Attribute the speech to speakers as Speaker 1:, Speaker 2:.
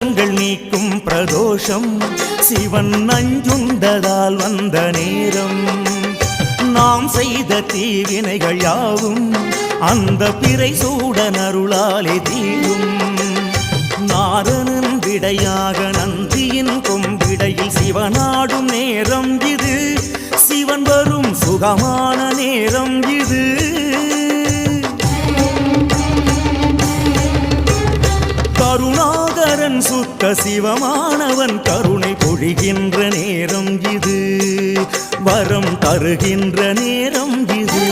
Speaker 1: தோஷங்கள் நீக்கும் பிரதோஷம் சிவன் நஞ்சுண்டதால் வந்த நேரம். நாம் செய்த தீவினைகள் யாவும் அந்த பிறை சூடன் அருளாலே தீரும். நாரணன் விடையாக நந்தியின் கொம்பிடையில் சிவனாடும் நேரம் இது. சிவன் வரும் சுகமான நேரம் இது. கருணாகரன் சுத்த சிவமானவன் கருணை பொழிகின்ற நேரம் இது. வரம் தருகின்ற நேரம் இது.